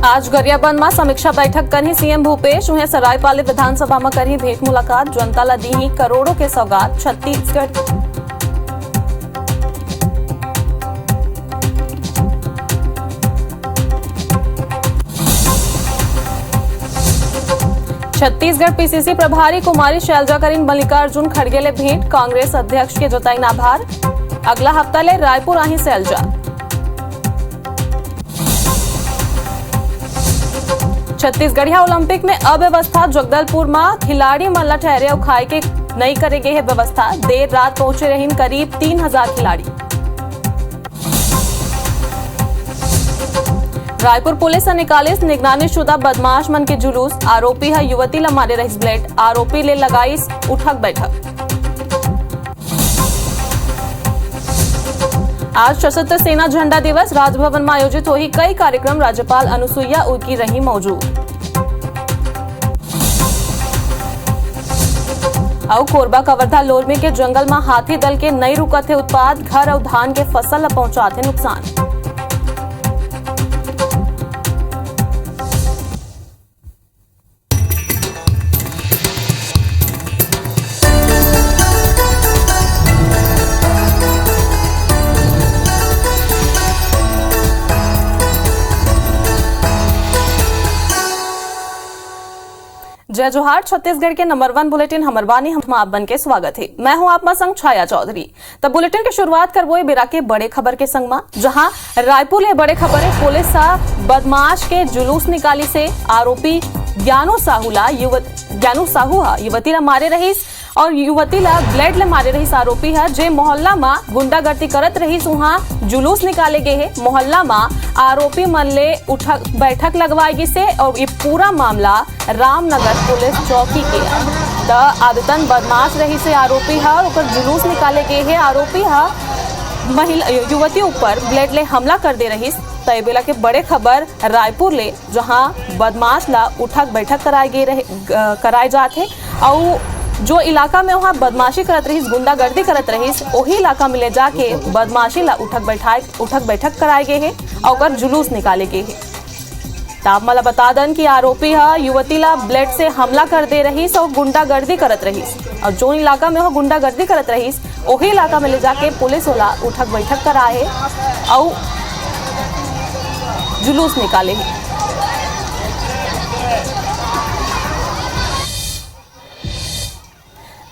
आज गरियाबंद में समीक्षा बैठक करी सीएम भूपेश। उन्हें सरायपाली विधानसभा में करी भेंट मुलाकात। जनता ला दी करोड़ों के सौगात। छत्तीसगढ़ पीसीसी प्रभारी कुमारी शैलजा करीन मल्लिकार्जुन खड़गे ले भेंट। कांग्रेस अध्यक्ष के जताई आभार। अगला हफ्ता ले रायपुर आई शैलजा। छत्तीसगढ़िया ओलंपिक में अव्यवस्था। जगदलपुर में खिलाड़ी मन ला ठहरे और खाए के नहीं करेगे है व्यवस्था। देर रात पहुंचे रहीन करीब 3000 खिलाड़ी। रायपुर पुलिस ने निकालिस निगरानीशुदा बदमाश मन के जुलूस। आरोपी है युवती ला मारे रहीस ब्लेड। आरोपी ले लगाईस उठक बैठक। आज सशस्त्र सेना झंडा दिवस। राजभवन में आयोजित हुई कई कार्यक्रम। राज्यपाल अनुसुईया उइके रही मौजूद। और कोरबा कवर्धा लोरमी के जंगल में हाथी दल के नई रुकत है उत्पाद। घर और धान के फसल ला पहुंचाते नुकसान। जय जोहार। छत्तीसगढ़ के नंबर 1 बुलेटिन हमरवानी हम आप बन के स्वागत है। मैं हूं आपमा संग छाया चौधरी। तब बुलेटिन की शुरुआत करबो बिरा के बड़े खबर के संग में, जहां रायपुर ले बड़े खबर है। पुलिस बदमाश के जुलूस निकाली से आरोपी ज्ञानू साहू युवती ला मारे रहीस और युवती ला ब्लेड ले मारे रहीस। आरोपी है जे मोहल्ला में गुंडागर्दी करत रहीस। वहां जुलूस निकाले गए है। मोहल्ला में आरोपी मन ले उठक बैठक लगवाएगी से और ये पूरा मामला रामनगर पुलिस चौकी के आदतन बदमाश रही से आरोपी है और जुलूस निकाले गए है। आरोपी है महिला युवती ऊपर ब्लेड ले हमला कर दे रही। तय बेला के बड़े खबर रायपुर ले, जहां बदमाश ला उठक बैठक कराए जाते और जो इलाका में वहाँ बदमाशी करत रही, गुंडागर्दी करत रही, वही इलाका में ले जाके बदमाशी ला उठक बैठक कराए गए है और जुलूस निकाले गए है। ताप मला बता दन कि आरोपी है युवती ला ब्लेड से हमला कर दे रही और गुंडागर्दी करत रही और जो इलाका में वह गुंडागर्दी करत रही वही इलाका में ले जाके पुलिस वाला उठक बैठक कराए और जुलूस निकाले है।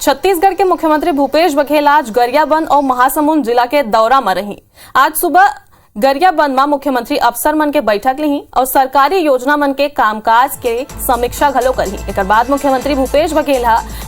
छत्तीसगढ़ के मुख्यमंत्री भूपेश बघेल आज गरियाबंद और महासमुंद जिला के दौरा में रही। आज सुबह गरियाबंद में मुख्यमंत्री अफसर मन के बैठक ली और सरकारी योजना मन के कामकाज के समीक्षा घलो करी। एक बाद मुख्यमंत्री भूपेश बघेल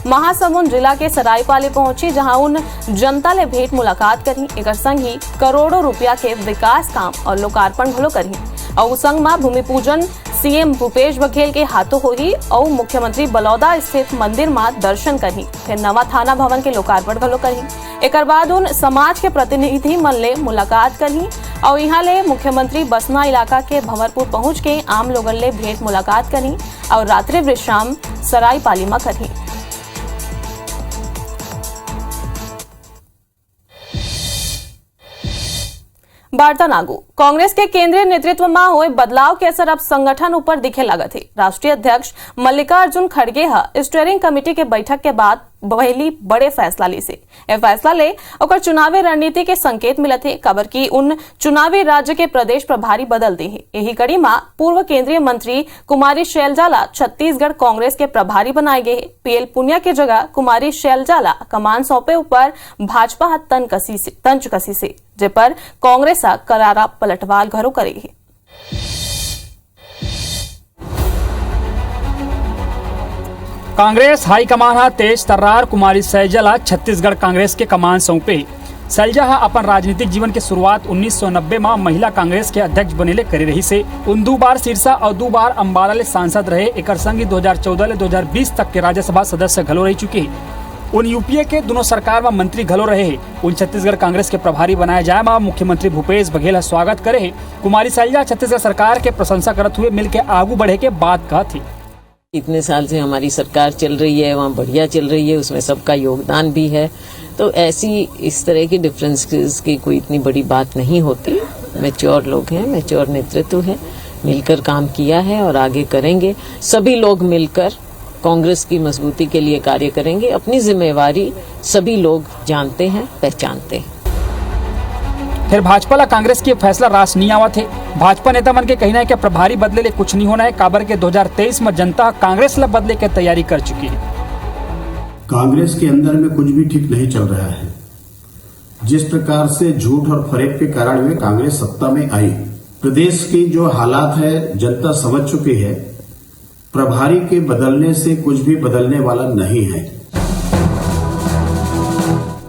महासमुंद जिला के सरायपाली पहुंची, जहां उन जनता ले भेंट मुलाकात करी। एक संग ही करोड़ों रुपया के विकास काम और लोकार्पण घलो करी और संग में भूमि पूजन सीएम भूपेश बघेल के हाथों हुई और मुख्यमंत्री बलौदा स्थित मंदिर में दर्शन करी। फिर नवा थाना भवन के लोकार्पण घलो करी। एक बाद उन समाज के प्रतिनिधि मन ले मुलाकात करी और यहाँ ले मुख्यमंत्री बसना इलाका के भंवरपुर पहुंच के आम लोगन ले भेंट मुलाकात करी और रात्रि विश्राम सरायपाली में करी। वार्ता नागू कांग्रेस के केंद्रीय नेतृत्व में हुए बदलाव के असर अब संगठन ऊपर दिखे लगत है। राष्ट्रीय अध्यक्ष मल्लिकार्जुन खड़गे स्टीयरिंग कमेटी के बैठक के बाद पहली बड़े फैसला ली से यह फैसला ले और चुनावी रणनीति के संकेत मिलत है। खबर की उन चुनावी राज्य के प्रदेश प्रभारी बदल दी है। यही कड़ी में पूर्व केंद्रीय मंत्री कुमारी शैलजा ला छत्तीसगढ़ कांग्रेस के प्रभारी बनाए गए। पीएल पुनिया के जगह कुमारी शैलजा ला कमान सौंपे ऊपर भाजपा तंच कसी से जे पर कांग्रेस करारा पलटवार घरों करेगी। कांग्रेस हाईकमान तेज तर्रार कुमारी शैलजा छत्तीसगढ़ कांग्रेस के कमान सौंपे। शैलजा अपन राजनीतिक जीवन के शुरुआत 1990 में महिला कांग्रेस के अध्यक्ष बनेले करी रही से। उन 2 बार सिरसा और 2 बार अम्बाला ले सांसद रहे। एक संग 2014 ले 2020 तक के राज्यसभा सदस्य घलो रह चुके। उन यूपीए के दोनों सरकार में मंत्री घलो रहे। उन छत्तीसगढ़ कांग्रेस के प्रभारी बनाए जाए में मुख्यमंत्री भूपेश बघेल स्वागत करे। कुमारी शैलजा छत्तीसगढ़ सरकार के प्रशंसा करते हुए मिलकर आगू बढ़े के बात कहा थी। इतने साल से हमारी सरकार चल रही है, वहाँ बढ़िया चल रही है, उसमें सबका योगदान भी है, तो ऐसी इस तरह की डिफरेंसेस की कोई इतनी बड़ी बात नहीं होती। मैच्योर लोग हैं, मैच्योर नेतृत्व है। मिलकर काम किया है और आगे करेंगे। सभी लोग मिलकर कांग्रेस की मजबूती के लिए कार्य करेंगे। अपनी जिम्मेवारी सभी लोग जानते हैं, पहचानते हैं। फिर भाजपा ला कांग्रेस की फैसला रास नहीं आवा थे। भाजपा नेता मन के कहना है कि प्रभारी बदले ले कुछ नहीं होना है। काबर के 2023 में जनता कांग्रेस ला बदले के तैयारी कर चुकी है। कांग्रेस के अंदर में कुछ भी ठीक नहीं चल रहा है। जिस प्रकार से झूठ और फरेब के कारण में कांग्रेस सत्ता में आई, प्रदेश की जो हालात है जनता समझ चुकी है। प्रभारी के बदलने से कुछ भी बदलने वाला नहीं है।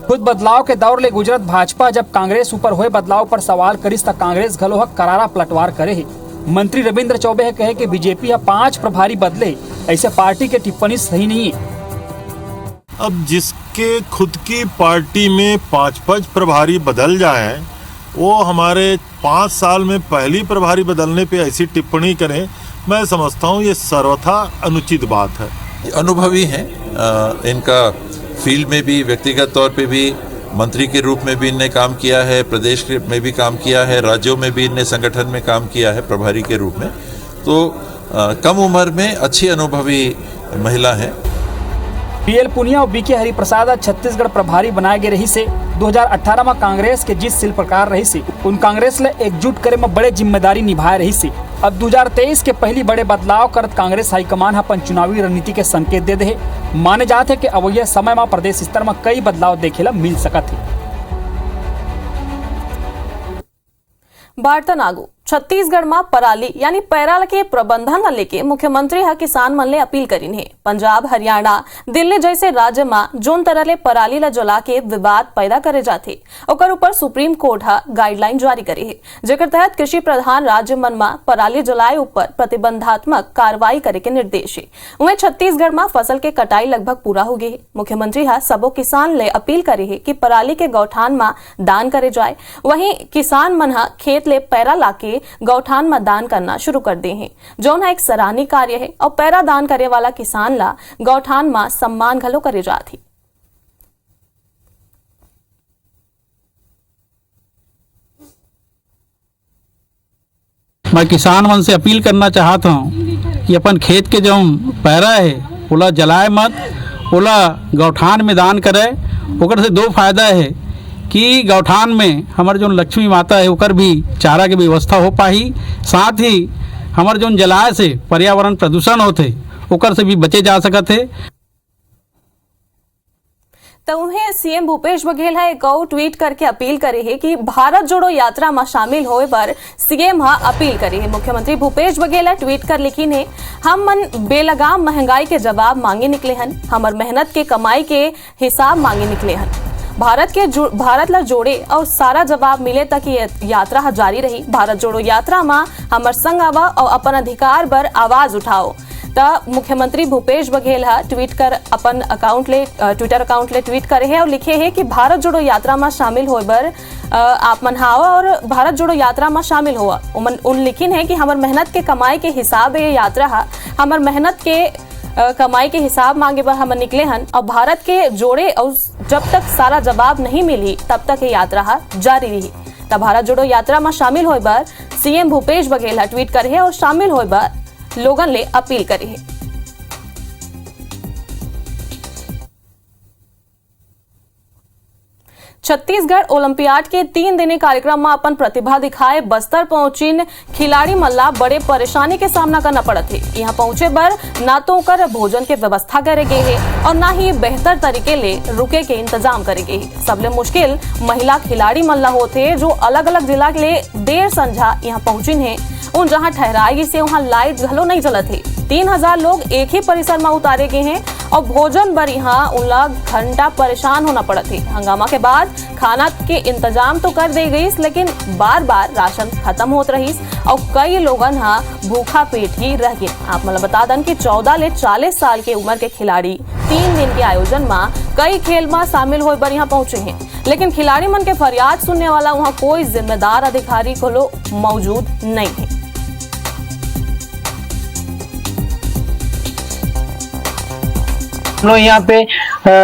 खुद बदलाव के दौर ले गुजरत भाजपा जब कांग्रेस ऊपर हुए बदलाव पर सवाल करिस त कांग्रेस घलो हक करारा पलटवार करे है। मंत्री रविंद्र चौबे कहे कि बीजेपी 5 प्रभारी बदले, ऐसे पार्टी के टिप्पणी सही नहीं है। अब जिसके खुद की पार्टी में 5-5 प्रभारी बदल जाए, वो हमारे 5 साल में पहली प्रभारी बदलने पे ऐसी टिप्पणी करें, मैं समझता हूँ ये सर्वथा अनुचित बात है। अनुभवी हैं, इनका फील्ड में भी, व्यक्तिगत तौर पे भी, मंत्री के रूप में भी इनने काम किया है, प्रदेश में भी काम किया है, राज्यों में भी इनने संगठन में काम किया है प्रभारी के रूप में। तो कम उम्र में अच्छी अनुभवी महिला है। पीएल पुनिया और बीके हरिप्रसाद छत्तीसगढ़ प्रभारी बनाए गए रही से 2018 में कांग्रेस के जिस सिल प्रकार रही से उन कांग्रेस ले एकजुट करे में बड़े जिम्मेदारी निभाए रही से। अब 2023 के पहली बड़े बदलाव करत कांग्रेस हाईकमान अपन चुनावी रणनीति के संकेत दे दे। माने जाते कि अब यह समय में प्रदेश स्तर में कई बदलाव देखे ला मिल सकत है। बार्तन आगू छत्तीसगढ़ में पराली यानी पैराल के प्रबंधन न लेके मुख्यमंत्री हा किसान मन ले अपील करीन है। पंजाब, हरियाणा, दिल्ली जैसे राज्य में जोन तरह ले पराली ला जला के विवाद पैदा करे जाते, ओकर ऊपर सुप्रीम कोर्ट हा गाइडलाइन जारी करे है, जेकर तहत कृषि प्रधान राज्य मन में पराली जलाए ऊपर प्रतिबंधात्मक कार्रवाई करे के निर्देश है। वहीं छत्तीसगढ़ में फसल के कटाई लगभग पूरा हो गई है। मुख्यमंत्री हा सबो किसान ले अपील करे है कि पराली के गौठान में दान करे जाए। वहीं किसान मन हा खेत ले पैरा लाके गौठान में दान करना शुरू कर दे हैं, जौन एक सराहनीय कार्य है। और पैरा दान करे वाला किसान ला गौठान में सम्मान घलो करे जाती। मैं किसान मन से अपील करना चाहता हूँ कि अपन खेत के जो पैरा है ओला जलाए मत, ओला गौठान में दान करे। ओकर से 2 फायदा है कि गौठान में हमारे जो लक्ष्मी माता है ओकर भी चारा के व्यवस्था हो पाही, साथ ही हमारे जो जलाए से पर्यावरण प्रदूषण होते ओकर से भी बचे जा सकते है। तो उन्हें सीएम भूपेश बघेल है एक और ट्वीट करके अपील करे है कि भारत जोड़ो यात्रा में शामिल होए पर सीएम हा अपील करे है। मुख्यमंत्री भूपेश बघेल ट्वीट कर लिखी ने, हम मन बेलगाम महंगाई के जवाब मांगे निकले हन, हमर मेहनत के कमाई के हिसाब मांगे निकले हन। भारत ला जोड़े और सारा जवाब मिले तक ये यात्रा जारी रही। भारत जोड़ो यात्रा में हमर संग आवा और अपन अधिकार पर आवाज उठाओ। तो मुख्यमंत्री भूपेश बघेल ट्वीट कर अपन ट्विटर अकाउंट ले ट्वीट करे है और लिखे है कि भारत जोड़ो यात्रा में शामिल होए बर आप मन हावा और भारत जोड़ो यात्रा में शामिल हुआ। उन लिखिन है कि हमर मेहनत के कमाई के हिसाब ये यात्रा हमर मेहनत के कमाई के हिसाब मांगे पर हम निकले हन और भारत के जोड़े और जब तक सारा जवाब नहीं मिली तब तक ये यात्रा जारी रही। तब भारत जोड़ो यात्रा में शामिल होए पर सीएम भूपेश बघेल ट्वीट करे है और शामिल होए पर लोगन ले अपील करे है। छत्तीसगढ़ ओलंपियाड के 3 दिनी कार्यक्रम में अपन प्रतिभा दिखाए बस्तर पहुंचिन खिलाड़ी मल्ला बड़े परेशानी के सामना करना पड़त है। यहाँ पहुंचे बर ना तो कर भोजन के व्यवस्था करे गए है और ना ही बेहतर तरीके ले रुके के इंतजाम करे गए है। सबले मुश्किल महिला खिलाड़ी मल्ला होते जो अलग अलग जिला के लिए देर संझा यहाँ पहुंचिन है। उन जहाँ ठहराई से वहाँ लाइट घलो नहीं चलत है। 3000 लोग एक ही परिसर में उतारे गए हैं और भोजन बर यहाँ उनला घंटा परेशान होना पड़त है। हंगामा के बाद खाना के इंतजाम तो कर दे गई, लेकिन बार बार राशन खत्म होत रही और कई लोगन भूखा पेट ही रह गए। आप मतलब बता दें कि 14 ले 40 साल के उम्र के खिलाड़ी 3 दिन के आयोजन में कई खेल में शामिल होए बर यहाँ पहुंचे हैं, लेकिन खिलाड़ी मन के फरियाद सुनने वाला वहाँ कोई जिम्मेदार अधिकारी को मौजूद नहीं है। हम लोग यहाँ पे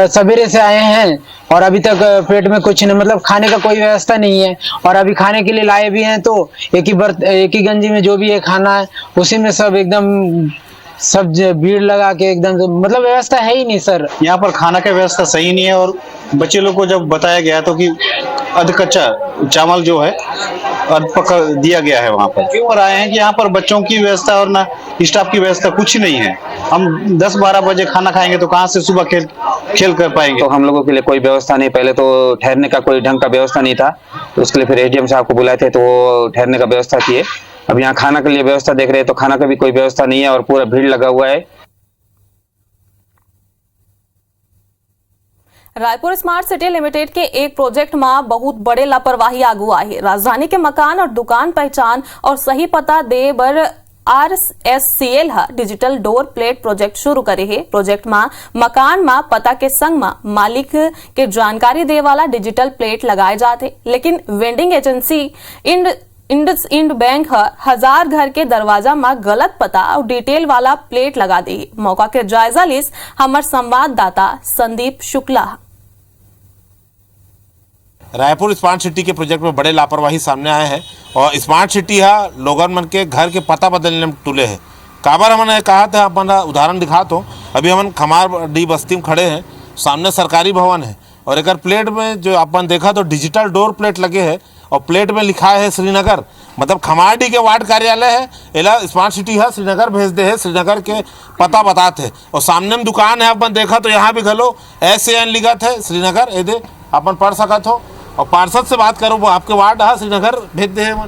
सवेरे से आए हैं और अभी तक पेट में कुछ नहीं, मतलब खाने का कोई व्यवस्था नहीं है। और अभी खाने के लिए लाए भी हैं तो एक ही गंजी में जो भी है खाना है उसी में सब एकदम सब भीड़ लगा के एकदम, मतलब व्यवस्था है ही नहीं सर। यहाँ पर खाना का व्यवस्था सही नहीं है। और बच्चे लोग को जब बताया गया तो कि अध कच्चा चावल जो है अध पका दिया गया है वहाँ पर। क्यों आए हैं कि यहाँ पर बच्चों की व्यवस्था और ना स्टाफ की व्यवस्था कुछ नहीं है। हम 10-12 बजे खाना खाएंगे तो कहाँ से सुबह खेल कर पाएंगे। तो हम लोगों के लिए कोई व्यवस्था नहीं, पहले तो ठहरने का कोई ढंग का व्यवस्था नहीं था, तो उसके लिए फिर एसडीएम साहब को बुलाए थे तो वो ठहरने का व्यवस्था किए। अब यहाँ खाना के लिए व्यवस्था देख रहे हैं तो खाना का भी कोई व्यवस्था नहीं है और पूरा भीड़ लगा हुआ है। रायपुर स्मार्ट सिटी लिमिटेड के एक प्रोजेक्ट में बहुत बड़े लापरवाही आगू आई है। राजधानी के मकान और दुकान पहचान और सही पता दे बर RSCL digital door plate project शुरू करे है। प्रोजेक्ट में मकान में पता के संग में मालिक के जानकारी दे वाला डिजिटल प्लेट लगाए जाते, लेकिन वेंडिंग एजेंसी इंड बैंक 1000 घर के दरवाजा में गलत पता और डिटेल वाला प्लेट लगा दी। मौका के जायजा लिस हमारे संवाददाता संदीप शुक्ला। रायपुर स्मार्ट सिटी के प्रोजेक्ट में बड़े लापरवाही सामने आए हैं और स्मार्ट सिटी लोगन मन के घर के पता बदलने में तुले है। काबर हमने कहा था, अपना उदाहरण दिखा तो अभी हमन खमार डी बस्ती में खड़े हैं, सामने सरकारी भवन है और एक प्लेट में जो अपन देखा तो डिजिटल डोर प्लेट लगे है और प्लेट में लिखा है श्रीनगर, मतलब खमारडी के वार्ड कार्यालय है। एला स्मार्ट सिटी श्रीनगर भेज दे है, श्रीनगर के पता बताते। और सामने में दुकान है, अपन देखा तो यहाँ भी घलो SAN लिखा है श्रीनगर, ये अपन पढ़ सकत हो। और पार्षद से बात करो, वो आपके वार्ड श्रीनगर भेज दे है।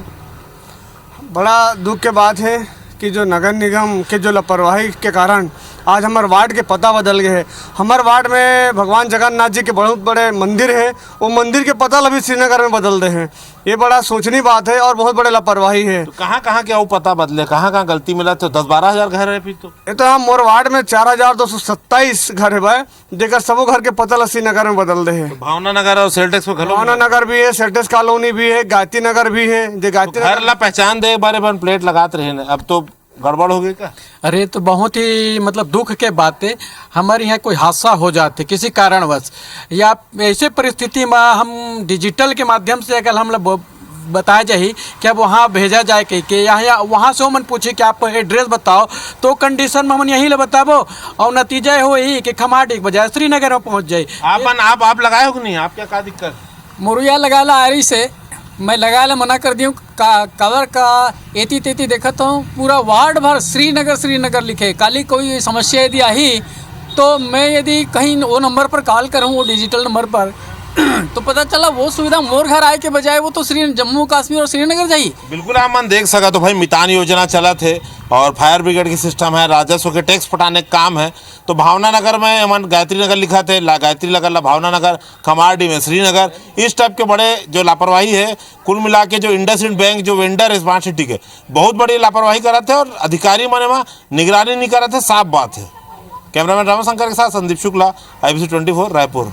बड़ा दुख के बात है कि जो नगर निगम के जो लापरवाही के कारण आज हमारे वार्ड के पता बदल गए हैं। हमारे वार्ड में भगवान जगन्नाथ जी के बहुत बड़े मंदिर है, वो मंदिर के पता अभी श्रीनगर में बदल रहे हैं। ये बड़ा सोचनी बात है और बहुत बड़े लापरवाही है। तो कहाँ क्या वो पता बदले, कहाँ गलती मिला? तो 10-12 हजार घर है। फिर तो ये तो हम मोर वार्ड में 4227 घर है भाई, जेकर सबो घर के पता श्रीनगर में बदल रहे हैं। तो भावना नगर और सेल्टेक्स में भावना नगर भी है, सेल्टेक्स कॉलोनी भी है, गायत्री नगर भी है। गायत्री घर ला पहचान दे बारे बन प्लेट लगाते रहे, अब तो गड़बड़ हो गई क्या? अरे तो बहुत ही मतलब दुख के बातें, हमारे यहाँ कोई हादसा हो जाते किसी कारणवश या ऐसे परिस्थिति में हम डिजिटल के माध्यम से अगर हम लोग बताया जाए कि अब वहाँ भेजा जाए के या वहाँ से मन पूछे कि आप एड्रेस बताओ तो कंडीशन में हम यहीं ले बताबो और नतीजा हो यही कि खमाटी के बजाय श्रीनगर में पहुँच जाए। आप लगाए हो कि नहीं? आप क्या दिक्कत? मुरुया लगा ला आरी से मैं लगाए मना कर दिया कवर का एती तेती देखता हूँ, पूरा वार्ड भर श्रीनगर लिखे। काली कोई समस्या यदि आई तो मैं यदि कहीं वो नंबर पर कॉल करूँ, वो डिजिटल नंबर पर तो पता चला वो सुविधा मोर घर आए के बजाय वो तो जम्मू कश्मीर और श्रीनगर जाइए। बिल्कुल आप मन देख सका तो भाई मितान योजना चला थे और फायर ब्रिगेड की सिस्टम है, राजस्व के टैक्स पटाने का काम है। तो भावना नगर में अमन गायत्री नगर लिखा थे, गायत्री नगर ला भावना नगर, खमारडी में श्रीनगर। इस टाइप के बड़े जो लापरवाही है, कुल मिला के जो इंडसइंड बैंक जो वेंडर है स्मार्ट सिटी के बहुत बड़ी लापरवाही करा थे और अधिकारी मन में निगरानी नहीं करा थे, साफ बात है। कैमरामैन रामाशंकर के साथ संदीप शुक्ला, IBC 24 रायपुर।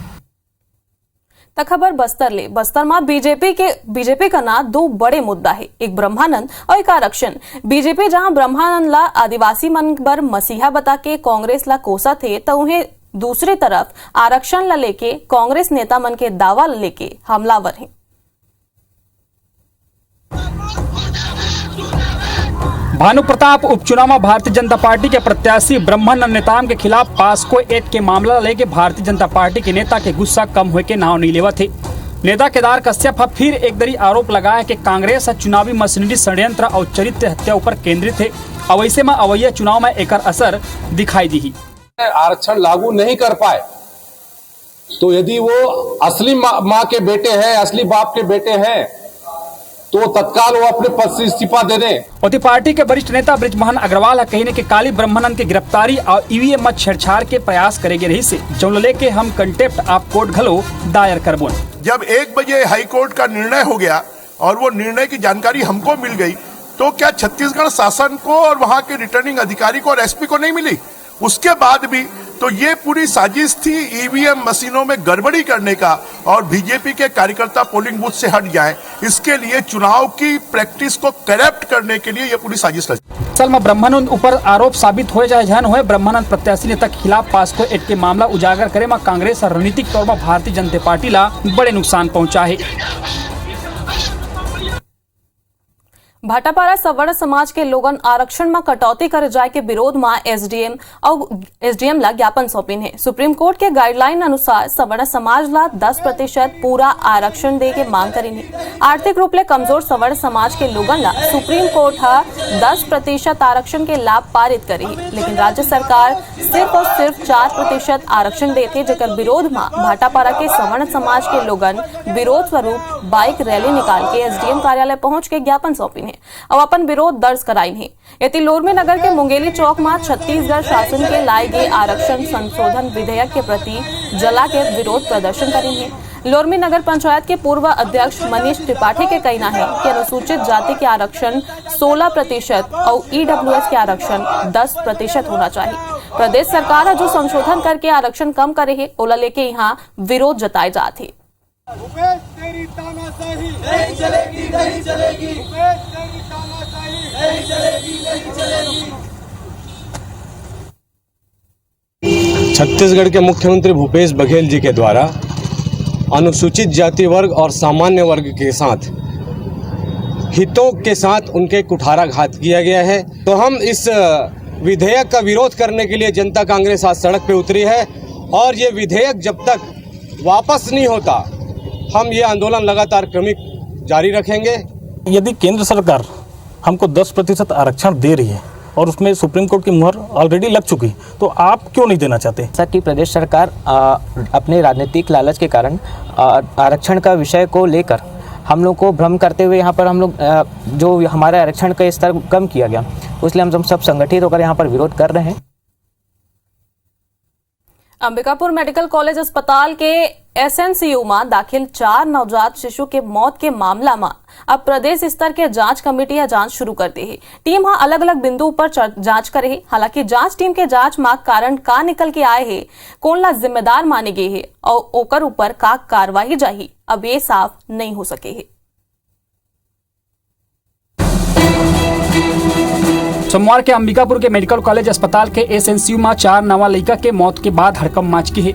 तक खबर बस्तर में बीजेपी का ना दो बड़े मुद्दा है, एक ब्रह्मानंद और एक आरक्षण। बीजेपी जहां ब्रह्मानंद ला आदिवासी मन बर मसीहा बता के कांग्रेस ला कोसा थे, तो उन्हें दूसरी तरफ आरक्षण ला लेके कांग्रेस नेता मन के दावा लेके हमलावर है। भानु प्रताप उपचुनाव में भारतीय जनता पार्टी के प्रत्याशी ब्रह्मानंद नेताम के खिलाफ पास्को एक्ट के मामला लेके भारतीय जनता पार्टी के नेता के गुस्सा कम होए के नाव नहीं लेवा थे। नेता केदार कश्यप फिर एक दरी आरोप लगाया कि कांग्रेस चुनावी मशीनरी षड्यंत्र और चरित्र हत्या ऊपर केंद्रित है। अवैसे में अवैया चुनाव में एक असर दिखाई दी। आरक्षण लागू नहीं कर पाए तो यदि वो असली माँ के बेटे हैं, असली बाप के बेटे हैं तो तत्काल वो अपने पद से इस्तीफा दे दें। और पार्टी के वरिष्ठ नेता बृजमोहन अग्रवाल कहने के काली ब्रह्मानंद की गिरफ्तारी और EVM मत छेड़छाड़ के प्रयास करेंगे रही से जौन लेके हम कंटेप्ट ऑफ कोर्ट घलो दायर करबो। जब 1 बजे हाई कोर्ट का निर्णय हो गया और वो निर्णय की जानकारी हमको मिल गई, तो क्या छत्तीसगढ़ शासन को और वहाँ के रिटर्निंग अधिकारी को और SP को नहीं मिली? उसके बाद भी तो ये पूरी साजिश थी EVM मशीनों में गड़बड़ी करने का और बीजेपी के कार्यकर्ता पोलिंग बूथ से हट जाएं। इसके लिए चुनाव की प्रैक्टिस को करप्ट करने के लिए ये पूरी साजिश रची। असल में ब्रह्मानंद ऊपर आरोप साबित हो चाहे जहन हो, ब्रह्मानंद प्रत्याशी नेता के खिलाफ पास्को एक्ट के मामला उजागर करे में कांग्रेस और रणनीतिक तौर पर भारतीय जनता पार्टी ला बड़े नुकसान पहुंचा है। भाटापारा सवर्ण समाज के लोगन आरक्षण में कटौती करे जाए के विरोध में एसडीएम ला ज्ञापन सौंपिन है। सुप्रीम कोर्ट के गाइडलाइन अनुसार सवर्ण समाज ला 10% पूरा आरक्षण दे के मांग करी है। आर्थिक रूप से कमजोर सवर्ण समाज के लोगन ला सुप्रीम कोर्ट 10% आरक्षण के लाभ पारित करी है, लेकिन राज्य सरकार सिर्फ और सिर्फ 4% आरक्षण देते, जेकर विरोध में भाटापारा के सवर्ण समाज के लोगन विरोध स्वरूप बाइक रैली निकाल के एसडीएम कार्यालय पहुंच के ज्ञापन सौंपिन अब अपन विरोध दर्ज कराई है। यति लोरमी नगर के मुंगेली चौक में छत्तीसगढ़ शासन के लाए गए आरक्षण संशोधन विधेयक के प्रति जला के विरोध प्रदर्शन करें है। लोरमी नगर पंचायत के पूर्व अध्यक्ष मनीष त्रिपाठी के कहना है कि अनुसूचित जाति के आरक्षण 16% और ईडब्ल्यूएस के आरक्षण 10% होना चाहिए। प्रदेश सरकार जो संशोधन करके आरक्षण कम करे है, ओला लेके यहाँ विरोध जताए जाते। तेरी तानाशाही नहीं चलेगी, नहीं चलेगी। तेरी तानाशाही नहीं चलेगी, नहीं चलेगी। छत्तीसगढ़ के मुख्यमंत्री भूपेश बघेल जी के द्वारा अनुसूचित जाति वर्ग और सामान्य वर्ग के साथ हितों के साथ उनके कुठाराघात किया गया है। तो हम इस विधेयक का विरोध करने के लिए जनता कांग्रेस आज सड़क पे उतरी है और ये विधेयक जब तक वापस नहीं होता हम ये आंदोलन लगातार क्रमिक जारी रखेंगे। यदि केंद्र सरकार हमको 10% आरक्षण दे रही है और उसमें सुप्रीम कोर्ट की मुहर ऑलरेडी लग चुकी, तो आप क्यों नहीं देना चाहते? ऐसा कि प्रदेश सरकार अपने राजनीतिक लालच के कारण आरक्षण का विषय को लेकर हम लोग को भ्रम करते हुए यहाँ पर हम लोग जो हमारे आरक्षण का स्तर कम किया गया, इसलिए हम सब संगठित होकर यहाँ पर विरोध कर रहे हैं। अंबिकापुर मेडिकल कॉलेज अस्पताल के एसएनसीयू में दाखिल 4 नवजात शिशु के मौत के मामला में अब प्रदेश स्तर के जांच कमेटी जांच शुरू कर दी है। टीम अलग अलग बिंदु पर जांच करे है। हालांकि जांच टीम के जांच में कारण का निकल के आए है, कौन ला जिम्मेदार माने गए है और ओकर ऊपर का कार्रवाई जाही, अब ये साफ नहीं हो सके है। सोमवार के अंबिकापुर के मेडिकल कॉलेज अस्पताल के एसएनसीयू में 4 नवा लड़का के मौत के बाद हड़कंप मच के है,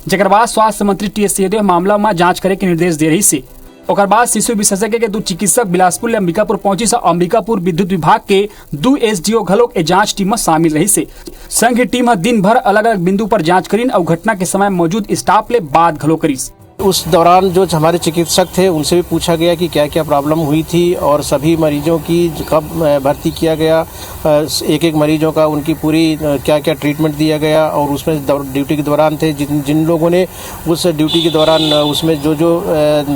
जेकर बाद स्वास्थ्य मंत्री टी.एस. सिंहदेव मामला में जांच करे के निर्देश दे रही से। ओकर बाद शिशु विशेषज्ञ के 2 चिकित्सक बिलासपुर ले अंबिकापुर पहुंची से अंबिकापुर विद्युत विभाग के 2 एसडीओ घलोक जांच टीम में शामिल रही से। संघ टीम दिन भर अलग अलग बिंदु पर जांच करीन और घटना के समय मौजूद स्टाफ ले बात घलो करीस। उस दौरान जो हमारे चिकित्सक थे उनसे भी पूछा गया कि क्या क्या प्रॉब्लम हुई थी और सभी मरीजों की कब भर्ती किया गया, एक एक मरीजों का उनकी पूरी क्या क्या ट्रीटमेंट दिया गया और उसमें ड्यूटी के दौरान थे जिन लोगों ने उस ड्यूटी के दौरान उसमें जो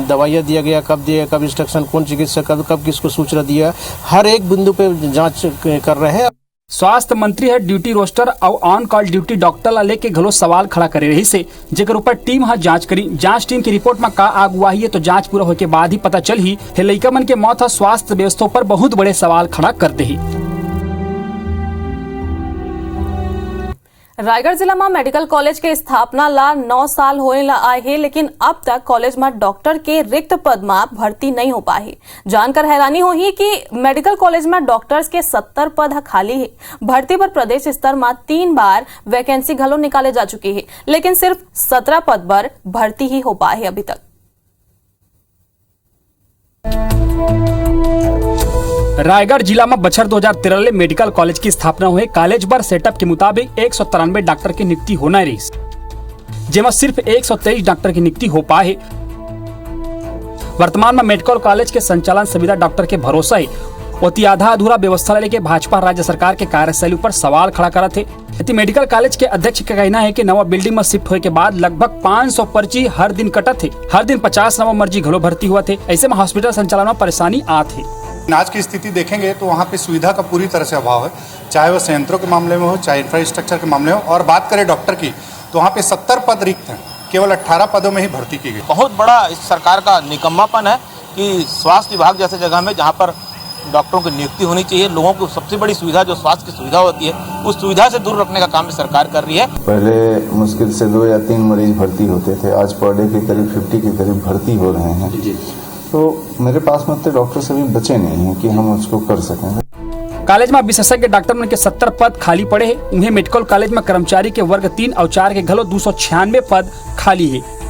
दवाइयाँ दिया गया, कब दिया, कब इंस्ट्रक्शन, कौन चिकित्सक कब किसको सूचना दिया, हर एक बिंदु पे जाँच कर रहे हैं। स्वास्थ्य मंत्री है ड्यूटी रोस्टर और ऑन कॉल ड्यूटी डॉक्टर ला लेके घलो सवाल खड़ा करे रही से, जेकर ऊपर टीम जांच करी। जांच टीम की रिपोर्ट में का आगुवाही है तो जांच पूरा होने के बाद ही पता चल ही लड़का मन के मौत स्वास्थ्य व्यवस्था पर बहुत बड़े सवाल खड़ा करते ही। रायगढ़ जिला में मेडिकल कॉलेज के स्थापना ला 9 साल होने ला आए है, लेकिन अब तक कॉलेज में डॉक्टर के रिक्त पद में भर्ती नहीं हो पाए। जानकर हैरानी हुई कि मेडिकल कॉलेज में डॉक्टर्स के 70 पद खाली है। भर्ती पर प्रदेश स्तर में 3 बार वैकेंसी घलो निकाले जा चुकी है, लेकिन सिर्फ 17 पद पर भर्ती ही हो पाए अभी तक। रायगढ़ जिला में बछर 2013 मेडिकल कॉलेज की स्थापना हुई। कॉलेज पर सेटअप के मुताबिक 193 डॉक्टर की नियुक्ति होना रही, जेमा सिर्फ 123 डॉक्टर की नियुक्ति हो पाए। वर्तमान में मेडिकल कॉलेज के संचालन सुविधा डॉक्टर के भरोसा है, अति आधा अधूरा व्यवस्था लेके भाजपा राज्य सरकार के कार्यशैली पर सवाल खड़ा करा थे। मेडिकल कॉलेज के अध्यक्ष का कहना है कि नवा बिल्डिंग में शिफ्ट होने के बाद लगभग 500 पर्ची हर दिन कटत थे, हर दिन 50 नवा मर्जी घलो भर्ती हुआ थे। ऐसे में हॉस्पिटल संचालन में परेशानी आती है। आज की स्थिति देखेंगे तो वहाँ पे सुविधा का पूरी तरह से अभाव है, चाहे वह संयंत्रों के मामले में हो, चाहे इंफ्रास्ट्रक्चर के मामले हो। और बात करें डॉक्टर की तो वहाँ पे 70 पद रिक्त हैं, केवल 18 पदों में ही भर्ती की गई। बहुत बड़ा इस सरकार का निकम्मापन है कि स्वास्थ्य विभाग जैसे जगह में जहाँ पर डॉक्टरों की नियुक्ति होनी चाहिए, लोगों को सबसे बड़ी सुविधा जो स्वास्थ्य की सुविधा होती है उस सुविधा से दूर रखने का काम सरकार कर रही है। पहले मुश्किल से 2 या 3 मरीज भर्ती होते थे, आज पर डे के करीब 50 के करीब भर्ती हो रहे हैं। तो मेरे पास में तो डॉक्टर सभी बचे नहीं हैं कि हम उसको कर सकें। कॉलेज में विशेषज्ञ डॉक्टर मन के 70 पद खाली पड़े हैं। उन्हें मेडिकल कॉलेज में कर्मचारी के वर्ग 3 और 4 के घलो 296 पद खाली है।